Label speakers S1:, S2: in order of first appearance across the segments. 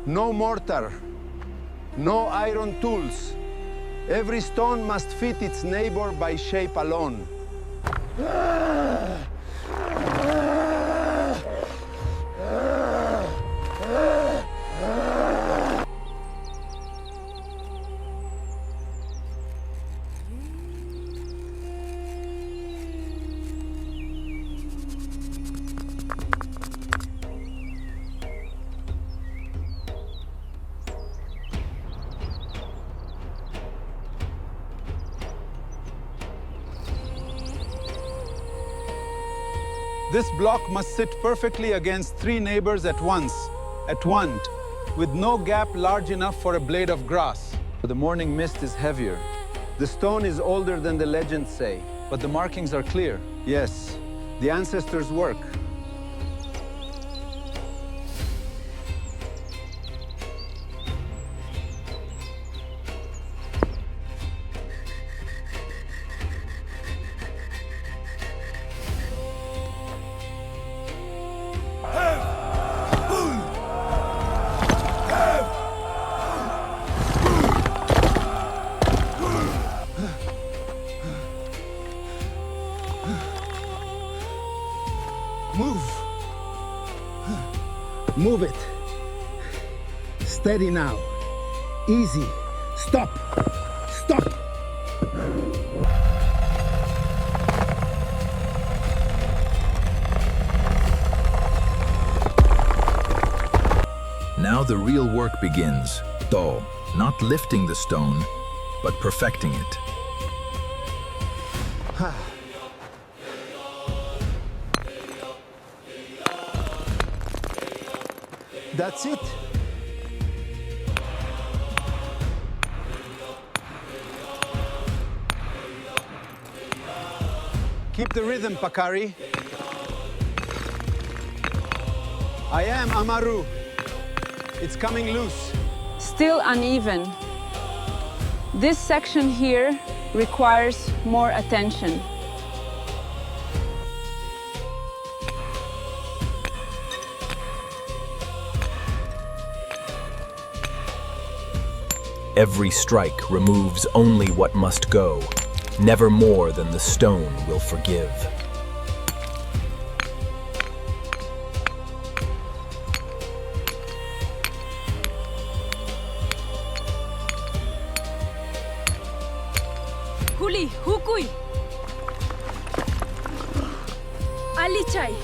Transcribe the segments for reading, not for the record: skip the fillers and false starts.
S1: No mortar, no iron tools. Every stone must fit its neighbor by shape alone. This block must sit perfectly against 3 neighbors at once, with no gap large enough for a blade of grass. The morning mist is heavier. The stone is older than the legends say, but the markings are clear. Yes, the ancestors' work. Move it. Steady now. Easy. Stop. Stop.
S2: Now the real work begins, though not lifting the stone, but perfecting it.
S1: That's it. Keep the rhythm, Pakari. I am Amaru. It's coming loose.
S3: Still uneven. This section here requires more attention.
S2: Every strike removes only what must go, never more than the stone will forgive.
S3: Huli, hukui. Alichai.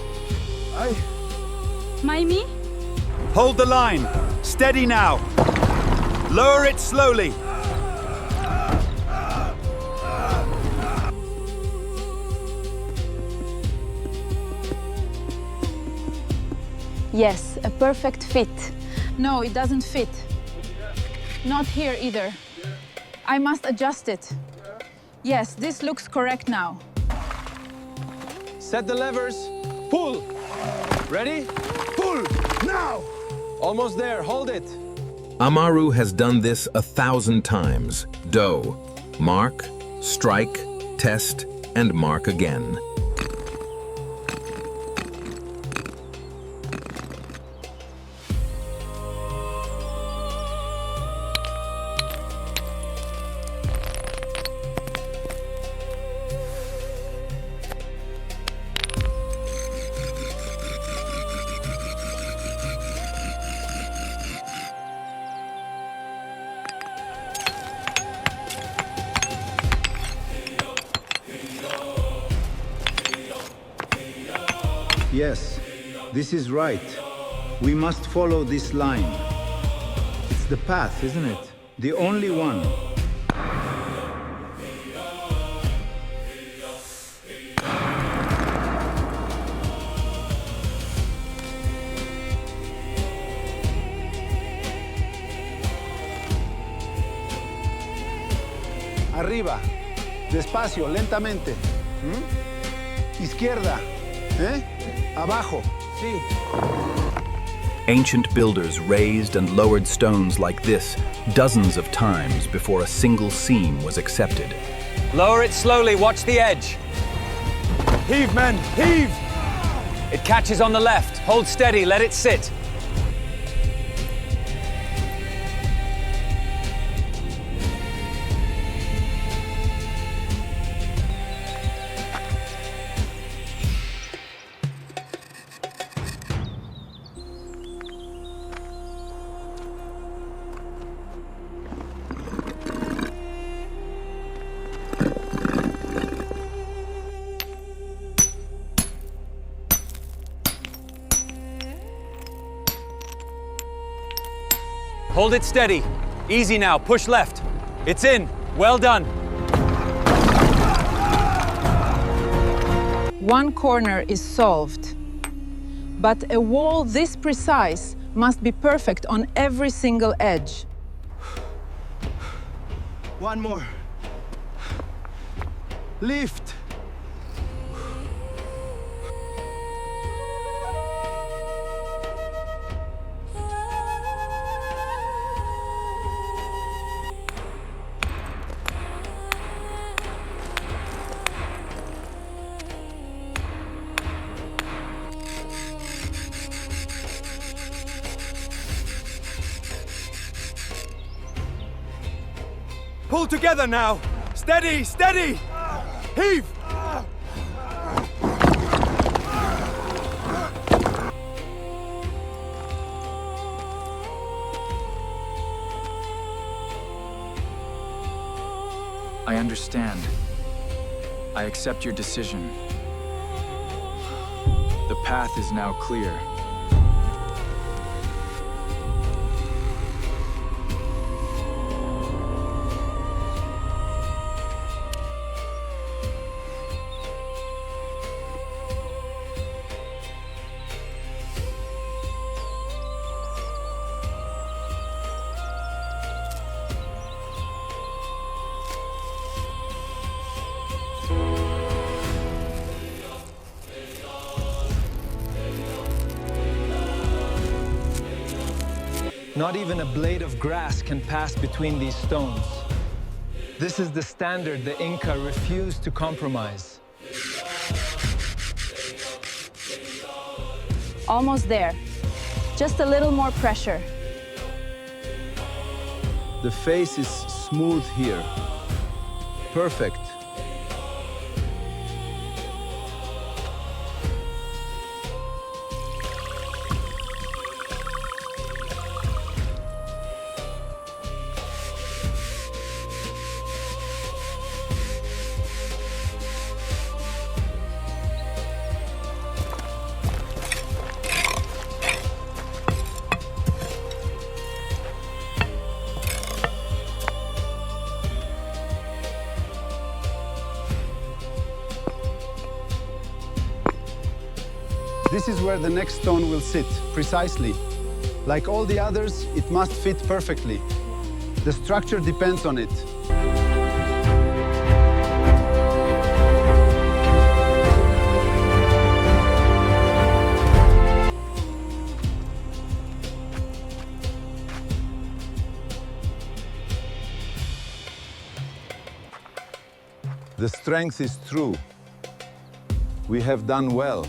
S3: Maimi?
S4: Hold the line. Steady now. Lower it slowly.
S3: Yes, a perfect fit. No, it doesn't fit. Not here either. I must adjust it. Yes, this looks correct now.
S1: Set the levers. Pull. Ready? Pull. Now. Almost there. Hold it.
S2: Amaru has done this 1,000 times. Dough. Mark, strike, test, and mark again.
S1: Yes, this is right. We must follow this line. It's the path, isn't it? The only one. Arriba. Despacio, lentamente. Izquierda. Abajo. Sí.
S2: Ancient builders raised and lowered stones like this dozens of times before a single seam was accepted.
S4: Lower it slowly. Watch the edge. Heave, men. Heave! It catches on the left. Hold steady. Let it sit.
S5: Hold it steady. Easy now, push left. It's in. Well done.
S3: One corner is solved. But a wall this precise must be perfect on every single edge.
S1: One more. Lift.
S4: Pull together now. Steady, steady. Heave.
S6: I understand. I accept your decision. The path is now clear.
S1: Not even a blade of grass can pass between these stones. This is the standard the Inca refused to compromise.
S3: Almost there. Just a little more pressure.
S1: The face is smooth here. Perfect. This is where the next stone will sit, precisely. Like all the others, it must fit perfectly. The structure depends on it. The strength is true. We have done well.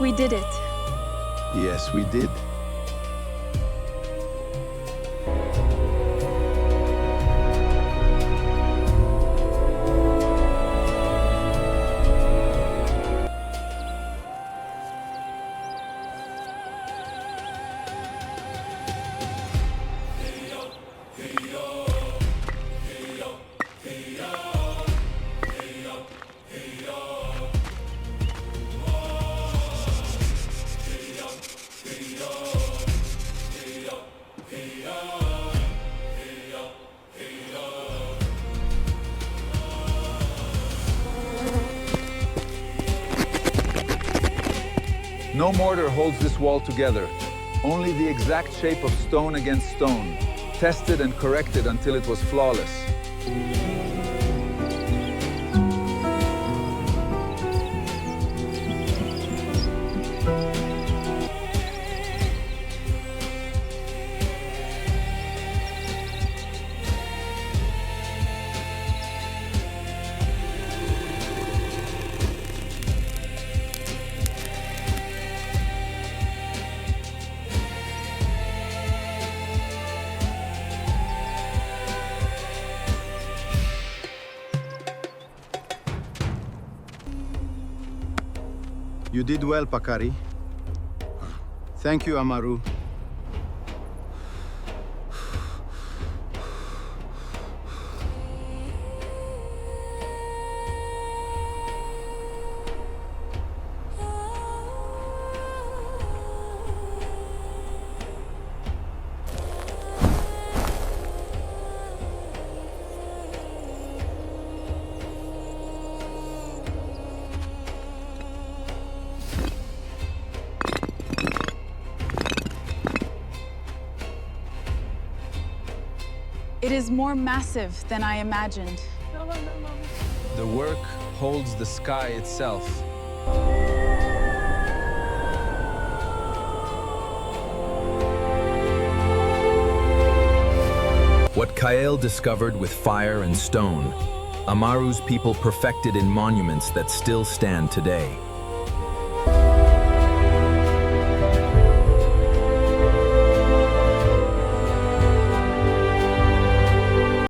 S3: We did it.
S1: Yes, we did. No mortar holds this wall together. Only the exact shape of stone against stone, tested and corrected until it was flawless. You did well, Pakari. Thank you, Amaru.
S3: It is more massive than I imagined.
S1: The work holds the sky itself.
S2: What Kael discovered with fire and stone, Amaru's people perfected in monuments that still stand today.